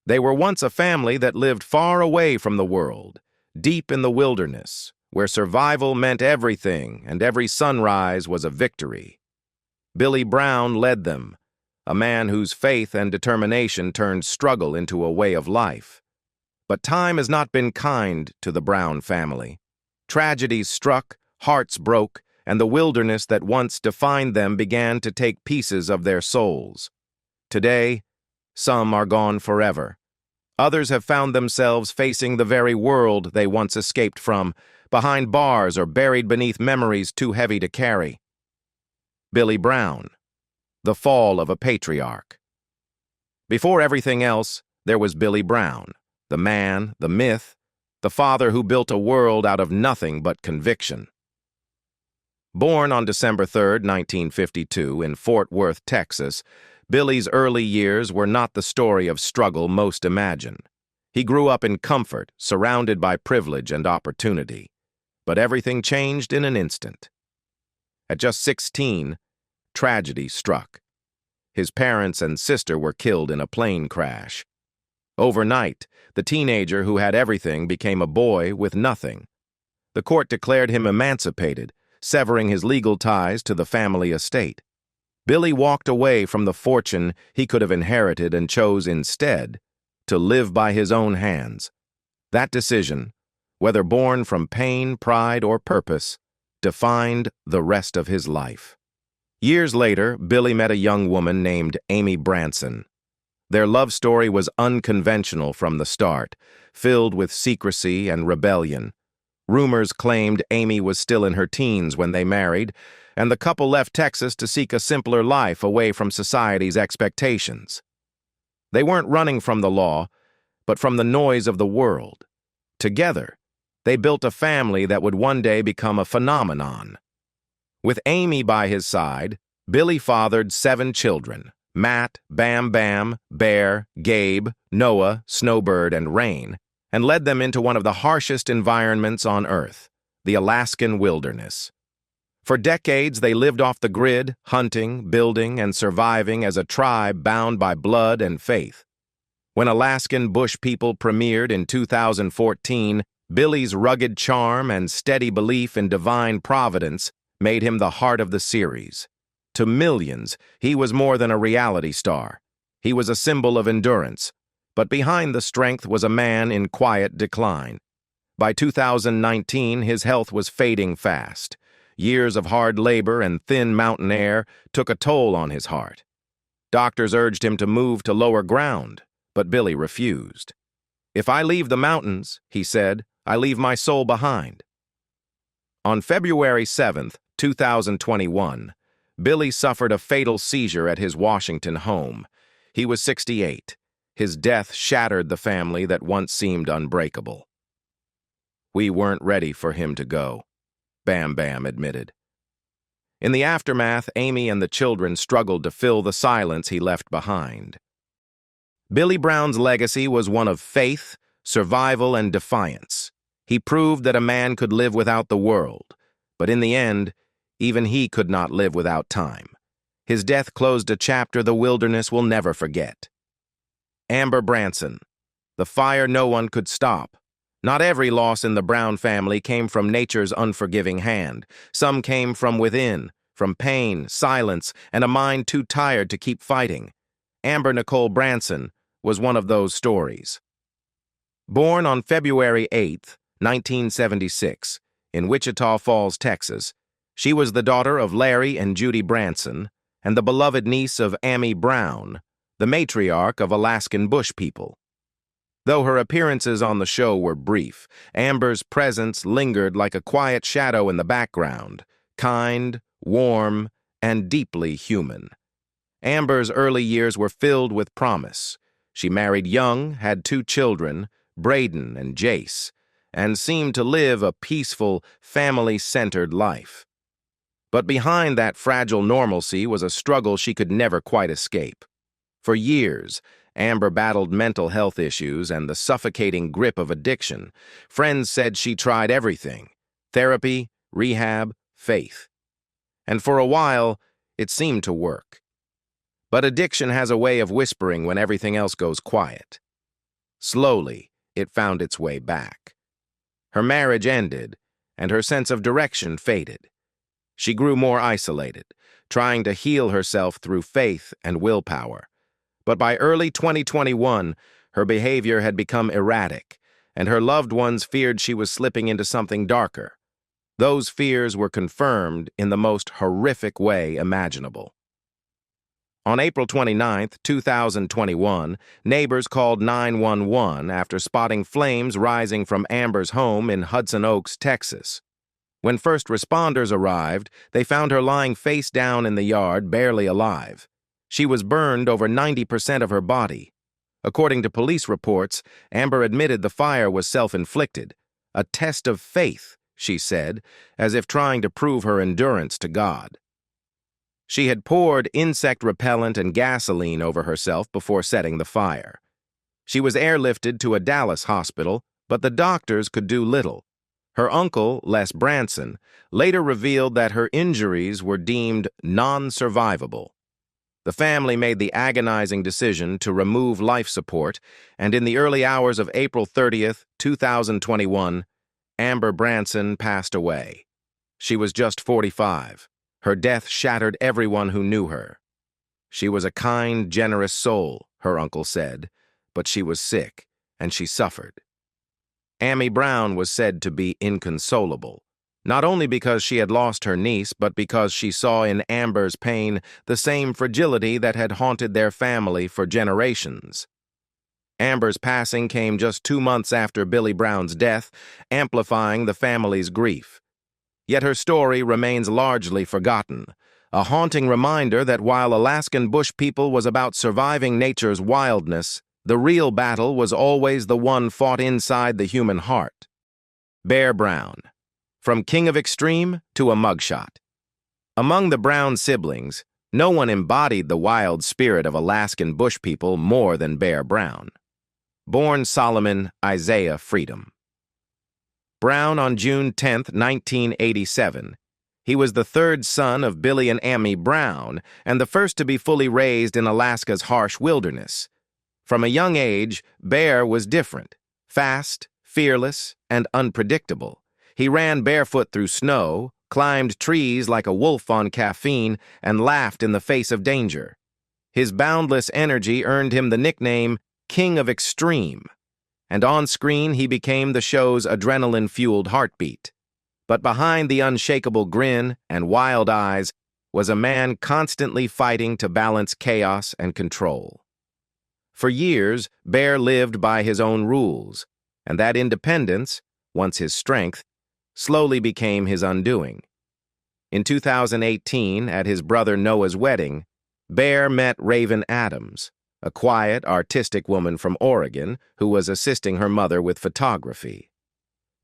They were once a family that lived far away from the world, deep in the wilderness, where survival meant everything and every sunrise was a victory. Billy Brown led them, a man whose faith and determination turned struggle into a way of life. But time has not been kind to the Brown family. Tragedies struck, hearts broke, and the wilderness that once defined them began to take pieces of their souls. Today, some are gone forever. Others have found themselves facing the very world they once escaped from, behind bars or buried beneath memories too heavy to carry. Billy Brown, the fall of a patriarch. Before everything else, there was Billy Brown, the man, the myth, the father who built a world out of nothing but conviction. Born on December 3, 1952, in Fort Worth, Texas, Billy's early years were not the story of struggle most imagine. He grew up in comfort, surrounded by privilege and opportunity. But everything changed in an instant. At just 16, tragedy struck. His parents and sister were killed in a plane crash. Overnight, the teenager who had everything became a boy with nothing. The court declared him emancipated, severing his legal ties to the family estate. Billy walked away from the fortune he could have inherited and chose instead to live by his own hands. That decision, whether born from pain, pride, or purpose, defined the rest of his life. Years later, Billy met a young woman named Amber Branson. Their love story was unconventional from the start, filled with secrecy and rebellion. Rumors claimed Amy was still in her teens when they married, and the couple left Texas to seek a simpler life away from society's expectations. They weren't running from the law, but from the noise of the world. Together, they built a family that would one day become a phenomenon. With Amy by his side, Billy fathered 7 children: Matt, Bam Bam, Bear, Gabe, Noah, Snowbird, and Rain, and led them into one of the harshest environments on Earth, the Alaskan wilderness. For decades, they lived off the grid, hunting, building, and surviving as a tribe bound by blood and faith. When Alaskan Bush People premiered in 2014, Billy's rugged charm and steady belief in divine providence made him the heart of the series. To millions, he was more than a reality star. He was a symbol of endurance, but behind the strength was a man in quiet decline. By 2019, his health was fading fast. Years of hard labor and thin mountain air took a toll on his heart. Doctors urged him to move to lower ground, but Billy refused. "If I leave the mountains," he said, "I leave my soul behind." On February 7, 2021, Billy suffered a fatal seizure at his Washington home. He was 68. His death shattered the family that once seemed unbreakable. "We weren't ready for him to go," Bam Bam admitted. In the aftermath, Amy and the children struggled to fill the silence he left behind. Billy Brown's legacy was one of faith, survival, and defiance. He proved that a man could live without the world, but in the end, even he could not live without time. His death closed a chapter the wilderness will never forget. Amber Branson, the fire no one could stop. Not every loss in the Brown family came from nature's unforgiving hand. Some came from within, from pain, silence, and a mind too tired to keep fighting. Amber Nicole Branson was one of those stories. Born on February 8, 1976, in Wichita Falls, Texas, she was the daughter of Larry and Judy Branson and the beloved niece of Amber Brown, the matriarch of Alaskan Bush People. Though her appearances on the show were brief, Amber's presence lingered like a quiet shadow in the background, kind, warm, and deeply human. Amber's early years were filled with promise. She married young, had 2 children, Braden and Jace, and seemed to live a peaceful, family-centered life. But behind that fragile normalcy was a struggle she could never quite escape. For years, Amber battled mental health issues and the suffocating grip of addiction. Friends said she tried everything: therapy, rehab, faith. And for a while, it seemed to work. But addiction has a way of whispering when everything else goes quiet. Slowly, it found its way back. Her marriage ended, and her sense of direction faded. She grew more isolated, trying to heal herself through faith and willpower. But by early 2021, her behavior had become erratic, and her loved ones feared she was slipping into something darker. Those fears were confirmed in the most horrific way imaginable. On April 29, 2021, neighbors called 911 after spotting flames rising from Amber's home in Hudson Oaks, Texas. When first responders arrived, they found her lying face down in the yard, barely alive. She was burned over 90% of her body. According to police reports, Amber admitted the fire was self-inflicted. A test of faith, she said, as if trying to prove her endurance to God. She had poured insect repellent and gasoline over herself before setting the fire. She was airlifted to a Dallas hospital, but the doctors could do little. Her uncle, Les Branson, later revealed that her injuries were deemed non-survivable. The family made the agonizing decision to remove life support, and in the early hours of April 30th, 2021, Amber Branson passed away. She was just 45. Her death shattered everyone who knew her. She was a kind, generous soul, her uncle said, but she was sick, and she suffered. Amie Brown was said to be inconsolable, not only because she had lost her niece, but because she saw in Amber's pain the same fragility that had haunted their family for generations. Amber's passing came just 2 months after Billy Brown's death, amplifying the family's grief. Yet her story remains largely forgotten, a haunting reminder that while Alaskan bush people was about surviving nature's wildness, the real battle was always the one fought inside the human heart. Bear Brown. From king of extreme to a mugshot. Among the Brown siblings, no one embodied the wild spirit of Alaskan bush people more than Bear Brown. Born Solomon Isaiah Freedom. Brown on June 10, 1987. He was the third son of Billy and Amie Brown and the first to be fully raised in Alaska's harsh wilderness. From a young age, Bear was different, fast, fearless, and unpredictable. He ran barefoot through snow, climbed trees like a wolf on caffeine, and laughed in the face of danger. His boundless energy earned him the nickname King of Extreme, and on screen he became the show's adrenaline-fueled heartbeat. But behind the unshakable grin and wild eyes was a man constantly fighting to balance chaos and control. For years, Bear lived by his own rules, and that independence, once his strength, slowly became his undoing. In 2018, at his brother Noah's wedding, Bear met Raven Adams, a quiet, artistic woman from Oregon who was assisting her mother with photography.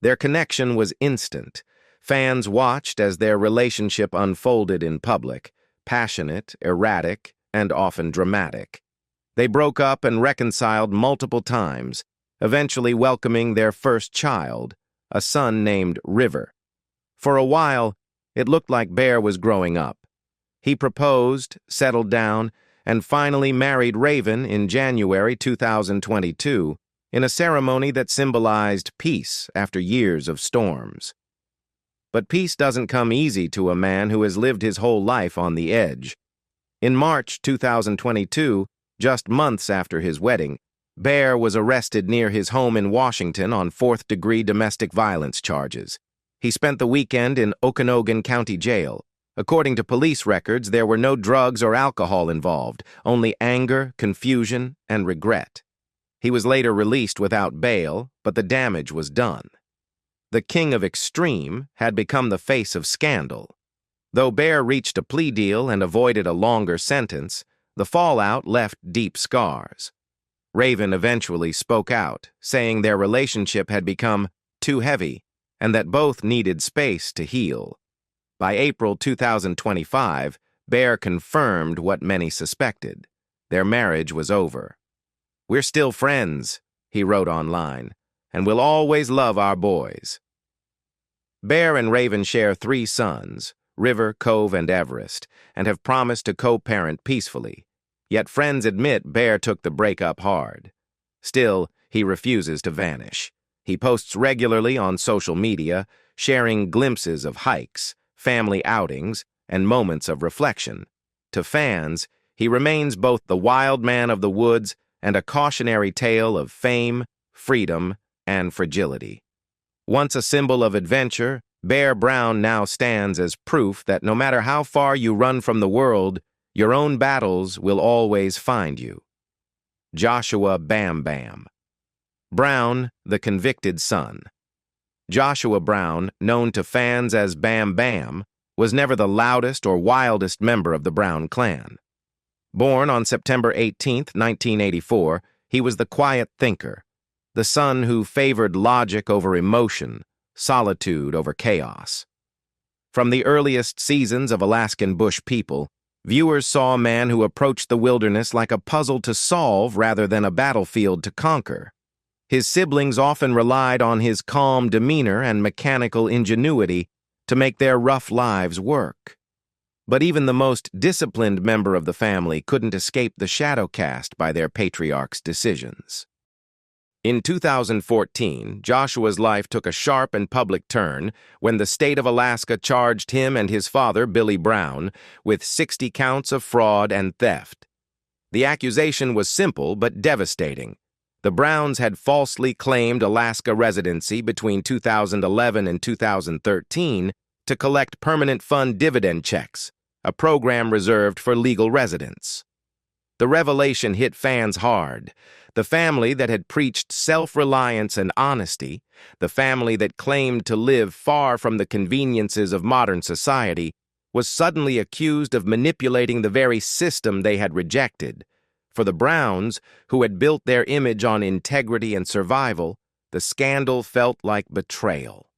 Their connection was instant. Fans watched as their relationship unfolded in public, passionate, erratic, and often dramatic. They broke up and reconciled multiple times, eventually welcoming their first child, a son named River. For a while, it looked like Bear was growing up. He proposed, settled down, and finally married Raven in January 2022 in a ceremony that symbolized peace after years of storms. But peace doesn't come easy to a man who has lived his whole life on the edge. In March 2022, just months after his wedding, Bear was arrested near his home in Washington on fourth-degree domestic violence charges. He spent the weekend in Okanogan County Jail. According to police records, there were no drugs or alcohol involved, only anger, confusion, and regret. He was later released without bail, but the damage was done. The King of Extreme had become the face of scandal. Though Bear reached a plea deal and avoided a longer sentence, the fallout left deep scars. Raven eventually spoke out, saying their relationship had become too heavy and that both needed space to heal. By April 2025, Bear confirmed what many suspected. Their marriage was over. "We're still friends," he wrote online, "and we'll always love our boys." Bear and Raven share 3 sons, River, Cove, and Everest, and have promised to co-parent peacefully. Yet friends admit Bear took the breakup hard. Still, he refuses to vanish. He posts regularly on social media, sharing glimpses of hikes, family outings, and moments of reflection. To fans, he remains both the wild man of the woods and a cautionary tale of fame, freedom, and fragility. Once a symbol of adventure, Bear Brown now stands as proof that no matter how far you run from the world, your own battles will always find you. Joshua Bam Bam. Brown, the convicted son. Joshua Brown, known to fans as Bam Bam, was never the loudest or wildest member of the Brown clan. Born on September 18, 1984, he was the quiet thinker, the son who favored logic over emotion, solitude over chaos. From the earliest seasons of Alaskan Bush People, viewers saw a man who approached the wilderness like a puzzle to solve rather than a battlefield to conquer. His siblings often relied on his calm demeanor and mechanical ingenuity to make their rough lives work. But even the most disciplined member of the family couldn't escape the shadow cast by their patriarch's decisions. In 2014, Joshua's life took a sharp and public turn when the state of Alaska charged him and his father, Billy Brown, with 60 counts of fraud and theft. The accusation was simple but devastating. The Browns had falsely claimed Alaska residency between 2011 and 2013 to collect permanent fund dividend checks, a program reserved for legal residents. The revelation hit fans hard. The family that had preached self-reliance and honesty, the family that claimed to live far from the conveniences of modern society, was suddenly accused of manipulating the very system they had rejected. For the Browns, who had built their image on integrity and survival, the scandal felt like betrayal.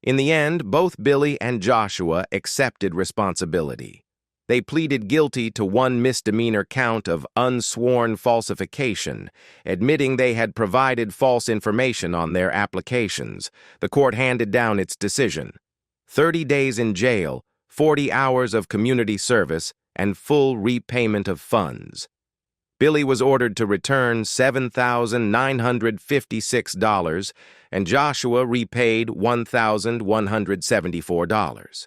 In the end, both Billy and Joshua accepted responsibility. They pleaded guilty to one misdemeanor count of unsworn falsification, admitting they had provided false information on their applications. The court handed down its decision: 30 days in jail, 40 hours of community service, and full repayment of funds. Billy was ordered to return $7,956, and Joshua repaid $1,174.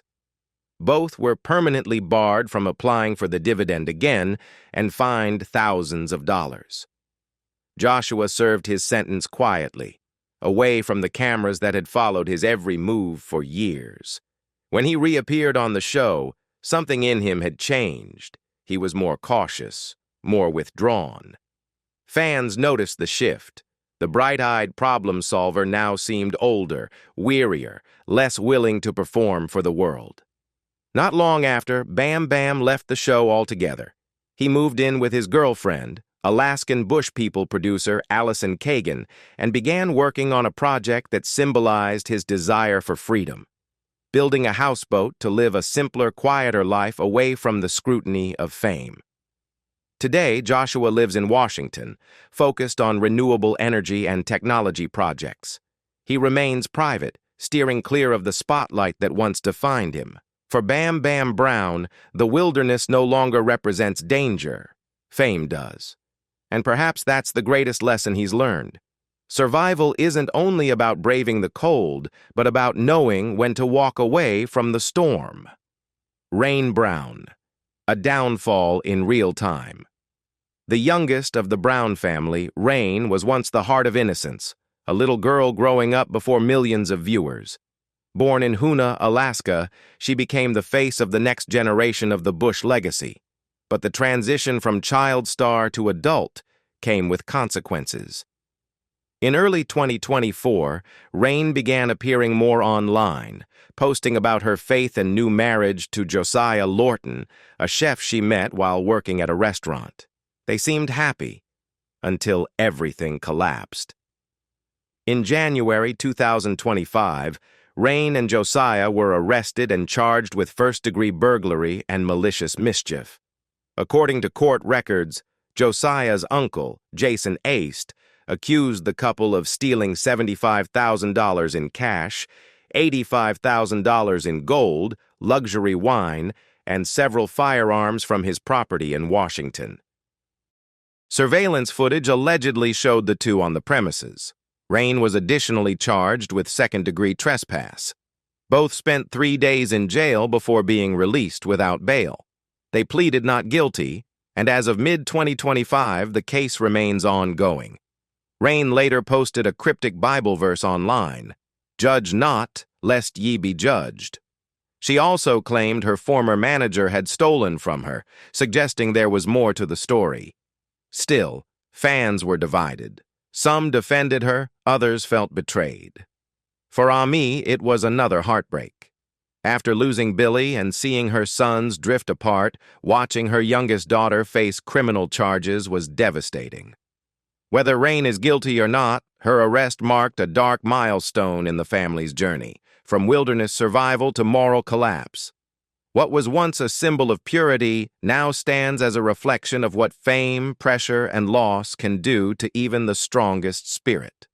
Both were permanently barred from applying for the dividend again and fined thousands of dollars. Joshua served his sentence quietly, away from the cameras that had followed his every move for years. When he reappeared on the show, something in him had changed. He was more cautious, more withdrawn. Fans noticed the shift. The bright-eyed problem solver now seemed older, wearier, less willing to perform for the world. Not long after, Bam Bam left the show altogether. He moved in with his girlfriend, Alaskan Bush People producer Alison Kagan, and began working on a project that symbolized his desire for freedom, building a houseboat to live a simpler, quieter life away from the scrutiny of fame. Today, Joshua lives in Washington, focused on renewable energy and technology projects. He remains private, steering clear of the spotlight that once defined him. For Bam Bam Brown, the wilderness no longer represents danger. Fame does. And perhaps that's the greatest lesson he's learned. Survival isn't only about braving the cold, but about knowing when to walk away from the storm. Rain Brown. A downfall in real time. The youngest of the Brown family, Rain, was once the heart of innocence, a little girl growing up before millions of viewers. Born in Hoona, Alaska, she became the face of the next generation of the Bush legacy. But the transition from child star to adult came with consequences. In early 2024, Rain began appearing more online, posting about her faith and new marriage to Josiah Lorton, a chef she met while working at a restaurant. They seemed happy, until everything collapsed. In January 2025, Rain and Josiah were arrested and charged with first-degree burglary and malicious mischief. According to court records, Josiah's uncle, Jason Aist, accused the couple of stealing $75,000 in cash, $85,000 in gold, luxury wine, and several firearms from his property in Washington. Surveillance footage allegedly showed the two on the premises. Rain was additionally charged with second-degree trespass. Both spent 3 days in jail before being released without bail. They pleaded not guilty, and as of mid-2025, the case remains ongoing. Rain later posted a cryptic Bible verse online, "Judge not, lest ye be judged." She also claimed her former manager had stolen from her, suggesting there was more to the story. Still, fans were divided. Some defended her, others felt betrayed. For Ami, it was another heartbreak. After losing Billy and seeing her sons drift apart, watching her youngest daughter face criminal charges was devastating. Whether Rain is guilty or not, her arrest marked a dark milestone in the family's journey, from wilderness survival to moral collapse. What was once a symbol of purity now stands as a reflection of what fame, pressure, and loss can do to even the strongest spirit.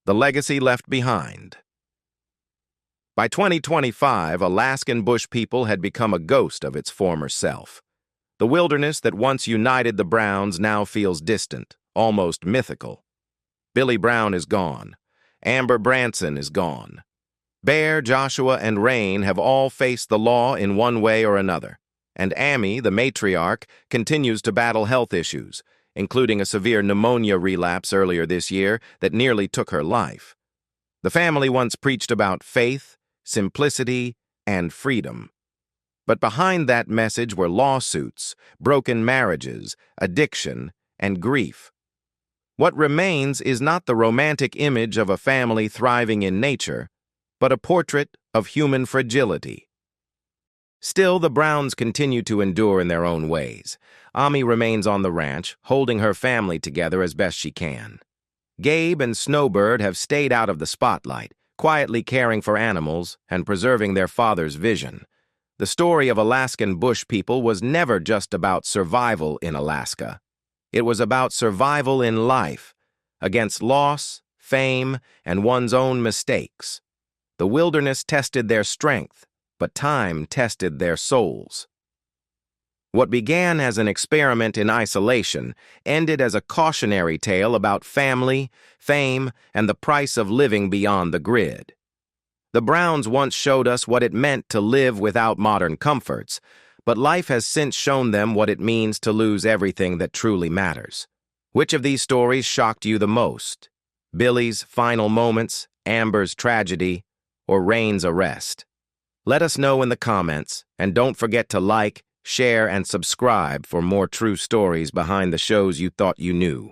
The legacy left behind. By 2025, Alaskan bush people had become a ghost of its former self. The wilderness that once united the Browns now feels distant, almost mythical. Billy Brown is gone. Amber Branson is gone. Bear, Joshua, and Rain have all faced the law in one way or another, and Amy, the matriarch, continues to battle health issues, including a severe pneumonia relapse earlier this year that nearly took her life. The family once preached about faith, simplicity, and freedom. But behind that message were lawsuits, broken marriages, addiction, and grief. What remains is not the romantic image of a family thriving in nature, but a portrait of human fragility. Still, the Browns continue to endure in their own ways. Ami remains on the ranch, holding her family together as best she can. Gabe and Snowbird have stayed out of the spotlight, quietly caring for animals and preserving their father's vision. The story of Alaskan bush people was never just about survival in Alaska. It was about survival in life, against loss, fame, and one's own mistakes. The wilderness tested their strength, but time tested their souls. What began as an experiment in isolation ended as a cautionary tale about family, fame, and the price of living beyond the grid. The Browns once showed us what it meant to live without modern comforts, but life has since shown them what it means to lose everything that truly matters. Which of these stories shocked you the most? Billy's final moments, Amber's tragedy, or Rain's arrest? Let us know in the comments, and don't forget to like, share, and subscribe for more true stories behind the shows you thought you knew.